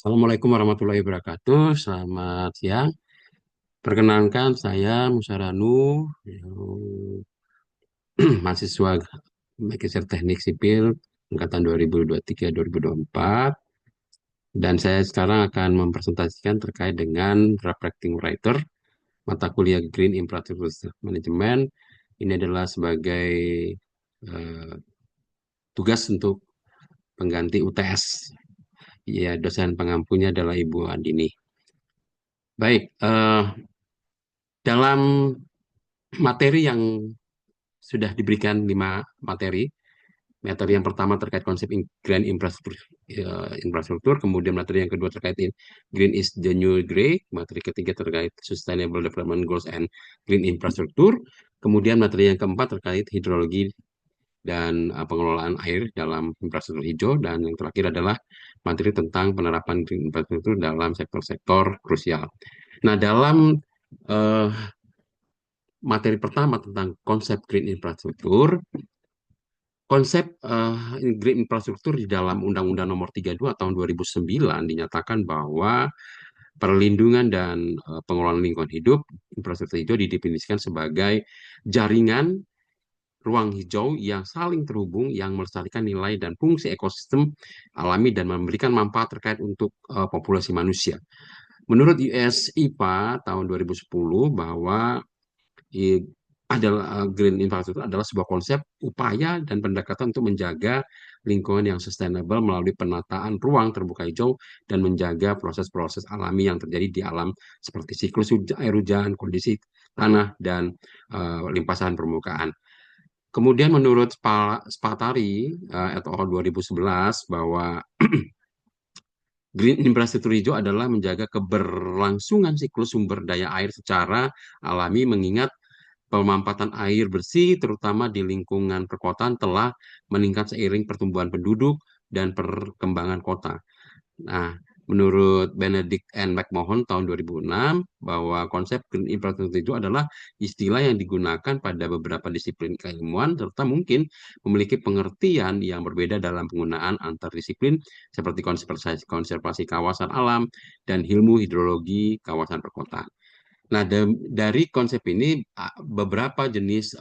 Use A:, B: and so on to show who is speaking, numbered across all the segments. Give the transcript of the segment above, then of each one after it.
A: Assalamualaikum warahmatullahi wabarakatuh. Selamat siang. Perkenalkan, saya Musaranu, mahasiswa Magister Teknik Sipil angkatan 2023-2024. Dan saya sekarang akan mempresentasikan terkait dengan Reflecting Writer, mata kuliah Green Infrastructure Management. Ini adalah sebagai eh, tugas untuk pengganti UTS. Ya, dosen pengampunya adalah Ibu Andini. Baik, dalam materi yang sudah diberikan 5 materi. Materi yang pertama terkait konsep green infrastruktur, kemudian materi yang kedua terkait green is the new gray, materi ketiga terkait sustainable development goals and green infrastruktur, kemudian materi yang keempat terkait hidrologi dan pengelolaan air dalam infrastruktur hijau, dan yang terakhir adalah materi tentang penerapan green infrastruktur dalam sektor-sektor krusial. Nah, dalam eh, materi pertama tentang konsep green infrastruktur, konsep green infrastruktur di dalam Undang-Undang Nomor 32 Tahun 2009 dinyatakan bahwa perlindungan dan pengelolaan lingkungan hidup, infrastruktur hijau didefinisikan sebagai jaringan ruang hijau yang saling terhubung, yang melestarikan nilai dan fungsi ekosistem alami dan memberikan manfaat terkait untuk populasi manusia. Menurut US IPA tahun 2010 bahwa i- adalah green infrastructure adalah sebuah konsep upaya dan pendekatan untuk menjaga lingkungan yang sustainable melalui penataan ruang terbuka hijau dan menjaga proses-proses alami yang terjadi di alam seperti siklus air hujan, kondisi tanah, dan limpasan permukaan. Kemudian menurut Spatari et al. 2011 bahwa green infrastruktur hijau adalah menjaga keberlangsungan siklus sumber daya air secara alami, mengingat pemanfaatan air bersih, terutama di lingkungan perkotaan, telah meningkat seiring pertumbuhan penduduk dan perkembangan kota. Nah, menurut Benedict N. McMahon tahun 2006, bahwa konsep green infrastructure itu adalah istilah yang digunakan pada beberapa disiplin keilmuan, serta mungkin memiliki pengertian yang berbeda dalam penggunaan antar disiplin, seperti konservasi kawasan alam dan ilmu hidrologi kawasan perkotaan. Nah, dari konsep ini beberapa jenis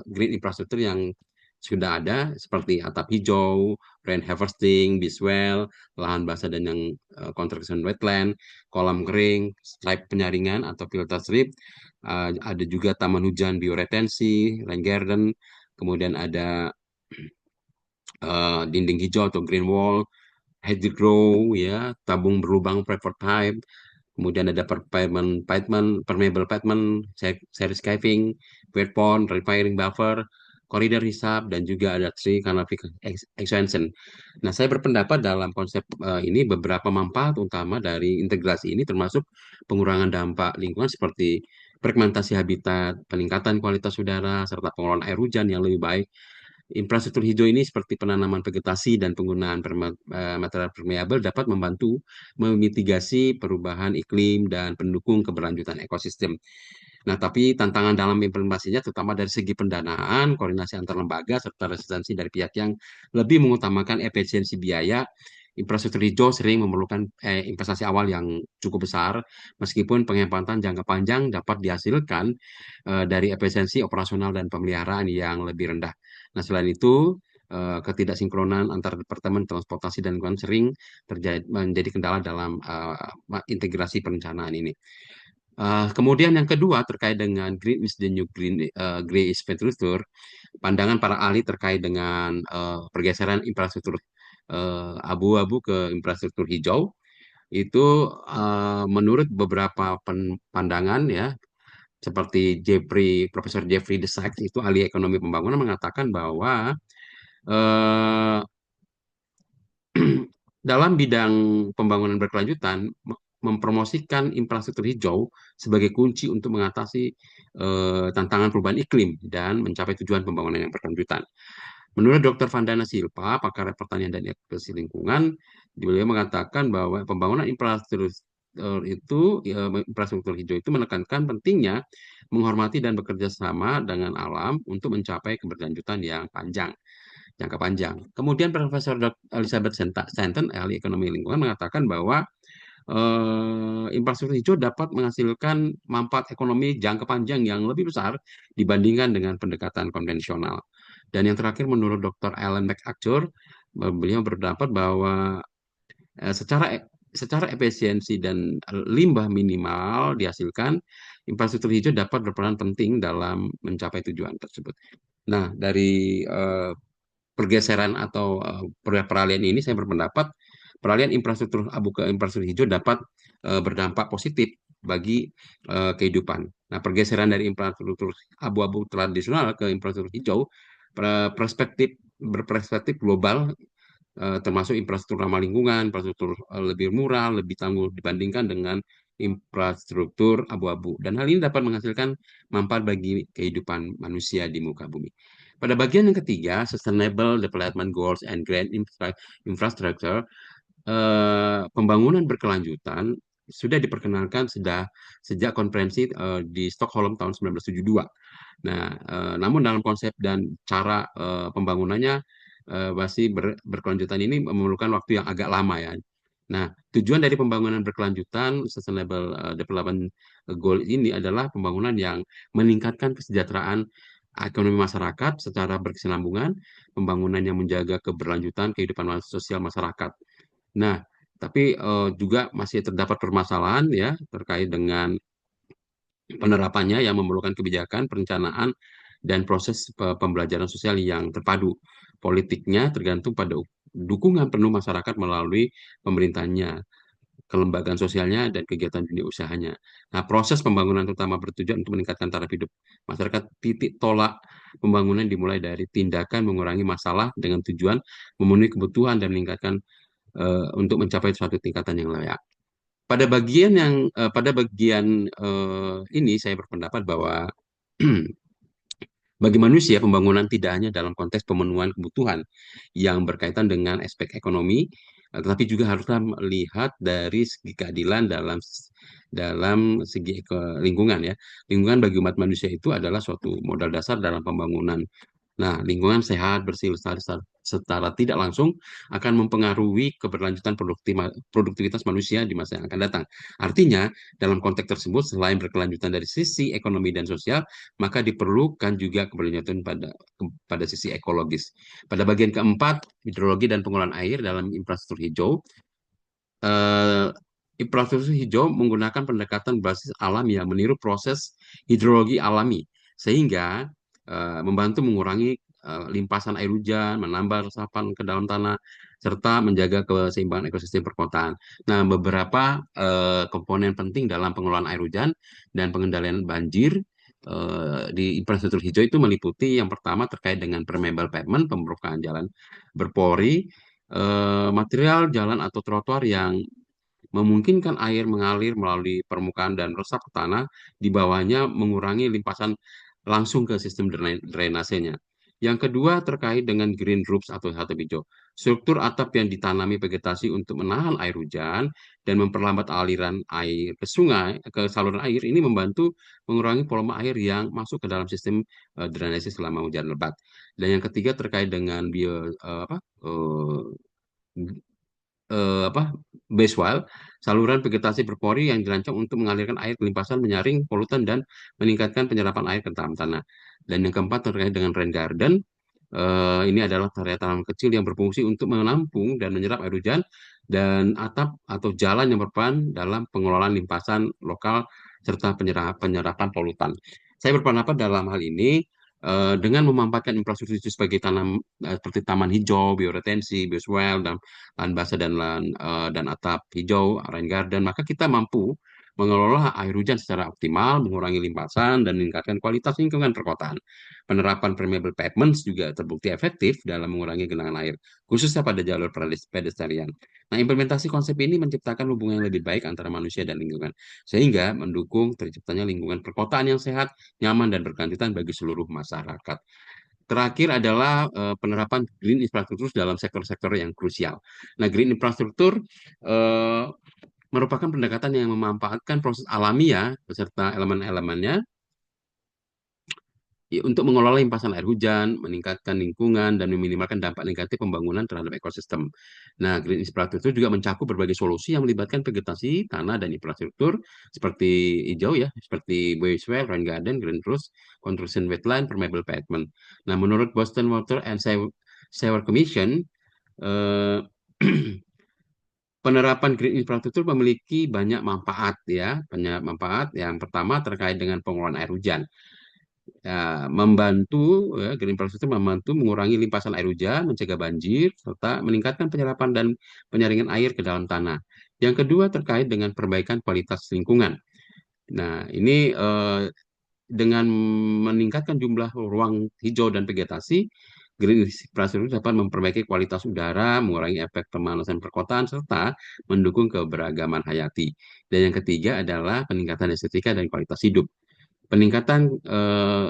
A: green infrastructure yang sudah ada seperti atap hijau, rain harvesting, biswell, lahan basah dan yang construction wetland, kolam kering, stripe penyaringan atau filter strip, ada juga taman hujan bioretensi, rain garden, kemudian ada dinding hijau atau green wall, hedgerow ya, tabung berlubang private pipe, kemudian ada permeable pavement, series caving, wet pond, refiring buffer, koridor hisap, dan juga ada tree canopy extension. Nah, saya berpendapat dalam konsep ini beberapa manfaat utama dari integrasi ini termasuk pengurangan dampak lingkungan seperti fragmentasi habitat, peningkatan kualitas udara, serta pengelolaan air hujan yang lebih baik. Infrastruktur hijau ini seperti penanaman vegetasi dan penggunaan material permeabel dapat membantu memitigasi perubahan iklim dan pendukung keberlanjutan ekosistem. Nah, tapi tantangan dalam implementasinya terutama dari segi pendanaan, koordinasi antar lembaga, serta resistensi dari pihak yang lebih mengutamakan efisiensi biaya. Infrastruktur hijau sering memerlukan investasi awal yang cukup besar, meskipun penghematan jangka panjang dapat dihasilkan dari efisiensi operasional dan pemeliharaan yang lebih rendah. Nah, selain itu, ketidaksinkronan antar departemen transportasi dan lingkungan sering menjadi kendala dalam integrasi perencanaan ini. Kemudian yang kedua terkait dengan green is the new gray is infrastructure, pandangan para ahli terkait dengan pergeseran infrastruktur abu-abu ke infrastruktur hijau itu menurut beberapa pandangan ya, seperti Profesor Jeffrey Desachs itu ahli ekonomi pembangunan mengatakan bahwa eh, dalam bidang pembangunan berkelanjutan mempromosikan infrastruktur hijau sebagai kunci untuk mengatasi tantangan perubahan iklim dan mencapai tujuan pembangunan yang berkelanjutan. Menurut Dr. Vandana Silpa, pakar pertanian dan ekosistem lingkungan, beliau mengatakan bahwa pembangunan infrastruktur itu infrastruktur hijau itu menekankan pentingnya menghormati dan bekerja sama dengan alam untuk mencapai keberlanjutan yang jangka panjang. Kemudian Profesor Elizabeth Stanton, ahli ekonomi lingkungan, mengatakan bahwa infrastruktur hijau dapat menghasilkan manfaat ekonomi jangka panjang yang lebih besar dibandingkan dengan pendekatan konvensional. Dan yang terakhir, menurut Dr. Alan MacArthur, beliau berpendapat bahwa secara efisiensi dan limbah minimal dihasilkan, infrastruktur hijau dapat berperan penting dalam mencapai tujuan tersebut. Nah, dari pergeseran atau peralihan ini saya berpendapat peralihan infrastruktur abu ke infrastruktur hijau dapat berdampak positif bagi kehidupan. Nah, pergeseran dari infrastruktur abu-abu tradisional ke infrastruktur hijau berperspektif global, termasuk infrastruktur ramah lingkungan, infrastruktur lebih murah, lebih tangguh dibandingkan dengan infrastruktur abu-abu. Dan hal ini dapat menghasilkan manfaat bagi kehidupan manusia di muka bumi. Pada bagian yang ketiga, Sustainable Development Goals and Green Infrastructure, pembangunan berkelanjutan sudah diperkenalkan sejak konferensi di Stockholm tahun 1972. Nah, namun dalam konsep dan cara pembangunannya masih berkelanjutan ini memerlukan waktu yang agak lama ya. Nah, tujuan dari pembangunan berkelanjutan Sustainable Development Goal ini adalah pembangunan yang meningkatkan kesejahteraan ekonomi masyarakat secara berkesinambungan, pembangunan yang menjaga keberlanjutan kehidupan sosial masyarakat. Nah, tapi juga masih terdapat permasalahan ya terkait dengan penerapannya yang memerlukan kebijakan, perencanaan, dan proses pembelajaran sosial yang terpadu. Politiknya tergantung pada dukungan penuh masyarakat melalui pemerintahnya, kelembagaan sosialnya, dan kegiatan dunia usahanya. Nah, proses pembangunan terutama bertujuan untuk meningkatkan taraf hidup masyarakat. Titik tolak pembangunan dimulai dari tindakan mengurangi masalah dengan tujuan memenuhi kebutuhan dan meningkatkan untuk mencapai suatu tingkatan yang layak. Pada bagian ini saya berpendapat bahwa bagi manusia pembangunan tidak hanya dalam konteks pemenuhan kebutuhan yang berkaitan dengan aspek ekonomi, tetapi juga haruslah melihat dari segi keadilan dalam segi lingkungan ya. Lingkungan bagi umat manusia itu adalah suatu modal dasar dalam pembangunan. Nah, lingkungan sehat, bersih, lestari secara tidak langsung akan mempengaruhi keberlanjutan produktivitas manusia di masa yang akan datang. Artinya, dalam konteks tersebut, selain berkelanjutan dari sisi ekonomi dan sosial, maka diperlukan juga keberlanjutan pada sisi ekologis. Pada bagian keempat, hidrologi dan pengelolaan air dalam infrastruktur hijau, eh, infrastruktur hijau menggunakan pendekatan berbasis alam yang meniru proses hidrologi alami, sehingga membantu mengurangi limpasan air hujan, menambah resapan ke dalam tanah, serta menjaga keseimbangan ekosistem perkotaan. Nah, beberapa komponen penting dalam pengelolaan air hujan dan pengendalian banjir di infrastruktur hijau itu meliputi yang pertama terkait dengan permeable pavement, pembukaan jalan berpori, material jalan atau trotoar yang memungkinkan air mengalir melalui permukaan dan resap ke tanah, di bawahnya mengurangi limpasan langsung ke sistem drainasenya. Yang kedua terkait dengan green roofs atau atap hijau. Struktur atap yang ditanami vegetasi untuk menahan air hujan dan memperlambat aliran air ke sungai, ke saluran air ini membantu mengurangi volume air yang masuk ke dalam sistem drainase selama hujan lebat. Dan yang ketiga terkait dengan apa basewall, saluran vegetasi berpori yang dirancang untuk mengalirkan air ke limpasan, menyaring polutan dan meningkatkan penyerapan air ke dalam tanah. Dan yang keempat terkait dengan rain garden, ini adalah area tanam kecil yang berfungsi untuk menampung dan menyerap air hujan dan atap atau jalan yang berperan dalam pengelolaan limpasan lokal serta penyerapan polutan. Saya berpendapat dalam hal ini dengan memanfaatkan infrastruktur itu sebagai seperti taman hijau, bioretensi, bioswale, dan lahan basah dan atap hijau, rain garden, maka kita mampu mengelola air hujan secara optimal, mengurangi limpasan, dan meningkatkan kualitas lingkungan perkotaan. Penerapan permeable pavements juga terbukti efektif dalam mengurangi genangan air, khususnya pada jalur pedestrian. Nah, implementasi konsep ini menciptakan hubungan yang lebih baik antara manusia dan lingkungan, sehingga mendukung terciptanya lingkungan perkotaan yang sehat, nyaman, dan berkelanjutan bagi seluruh masyarakat. Terakhir adalah penerapan green infrastruktur dalam sektor-sektor yang krusial. Nah, green infrastruktur eh, merupakan pendekatan yang memanfaatkan proses alamiah beserta elemen-elemennya untuk mengelola limpasan air hujan, meningkatkan lingkungan, dan meminimalkan dampak negatif pembangunan terhadap ekosistem. Nah, green infrastructure juga mencakup berbagai solusi yang melibatkan vegetasi, tanah, dan infrastruktur seperti hijau ya, seperti bioswale, rain garden, green roofs, construction wetland, permeable pavement. Nah, menurut Boston Water and Sewer Commission, eh, penerapan green infrastruktur memiliki banyak manfaat ya, banyak manfaat. Yang pertama terkait dengan pengelolaan air hujan. Ya, membantu green infrastructure membantu mengurangi limpasan air hujan, mencegah banjir, serta meningkatkan penyerapan dan penyaringan air ke dalam tanah. Yang kedua terkait dengan perbaikan kualitas lingkungan. Nah, ini dengan meningkatkan jumlah ruang hijau dan vegetasi, green infrastructure dapat memperbaiki kualitas udara, mengurangi efek pemanasan perkotaan, serta mendukung keberagaman hayati. Dan yang ketiga adalah peningkatan estetika dan kualitas hidup. Peningkatan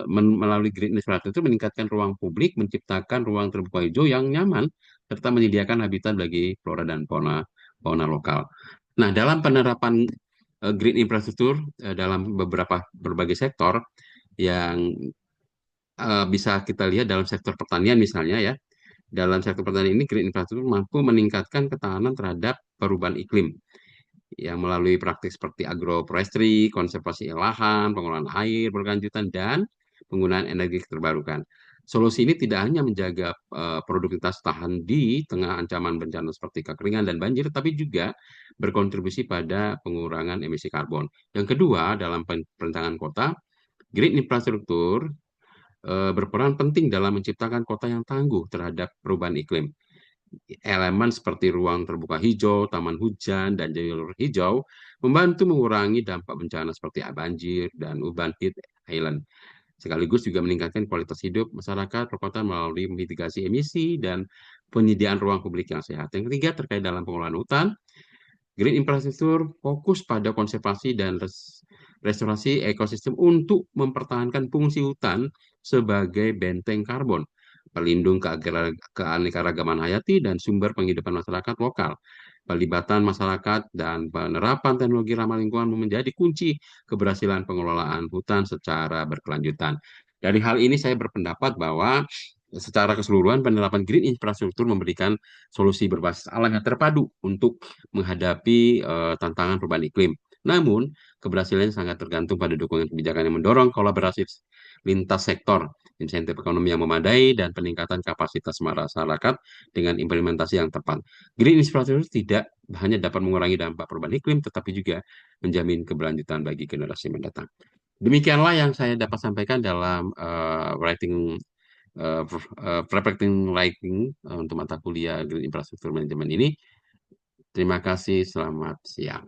A: melalui green infrastructure meningkatkan ruang publik, menciptakan ruang terbuka hijau yang nyaman, serta menyediakan habitat bagi flora dan fauna lokal. Nah, dalam penerapan green infrastructure dalam berbagai sektor yang bisa kita lihat dalam sektor pertanian misalnya ya, dalam sektor pertanian ini green infrastructure mampu meningkatkan ketahanan terhadap perubahan iklim yang melalui praktik seperti agroforestry, konservasi lahan, pengelolaan air berkelanjutan, dan penggunaan energi terbarukan. Solusi ini tidak hanya menjaga produktivitas tahan di tengah ancaman bencana seperti kekeringan dan banjir, tapi juga berkontribusi pada pengurangan emisi karbon. Yang kedua, dalam perencanaan kota, green infrastruktur berperan penting dalam menciptakan kota yang tangguh terhadap perubahan iklim. Elemen seperti ruang terbuka hijau, taman hujan, dan jalur hijau membantu mengurangi dampak bencana seperti banjir dan urban heat island. Sekaligus juga meningkatkan kualitas hidup masyarakat perkotaan melalui mitigasi emisi dan penyediaan ruang publik yang sehat. Yang ketiga terkait dalam pengelolaan hutan, green infrastruktur fokus pada konservasi dan restorasi ekosistem untuk mempertahankan fungsi hutan sebagai benteng karbon, pelindung keanekaragaman hayati, dan sumber penghidupan masyarakat lokal. Pelibatan masyarakat dan penerapan teknologi ramah lingkungan menjadi kunci keberhasilan pengelolaan hutan secara berkelanjutan. Dari hal ini saya berpendapat bahwa secara keseluruhan penerapan green infrastruktur memberikan solusi berbasis alam yang terpadu untuk menghadapi tantangan perubahan iklim. Namun, keberhasilannya sangat tergantung pada dukungan kebijakan yang mendorong kolaborasi lintas sektor, insentif ekonomi yang memadai, dan peningkatan kapasitas masyarakat dengan implementasi yang tepat. Green infrastructure tidak hanya dapat mengurangi dampak perubahan iklim, tetapi juga menjamin keberlanjutan bagi generasi mendatang. Demikianlah yang saya dapat sampaikan dalam reflecting writing untuk mata kuliah Green Infrastructure Management ini. Terima kasih, selamat siang.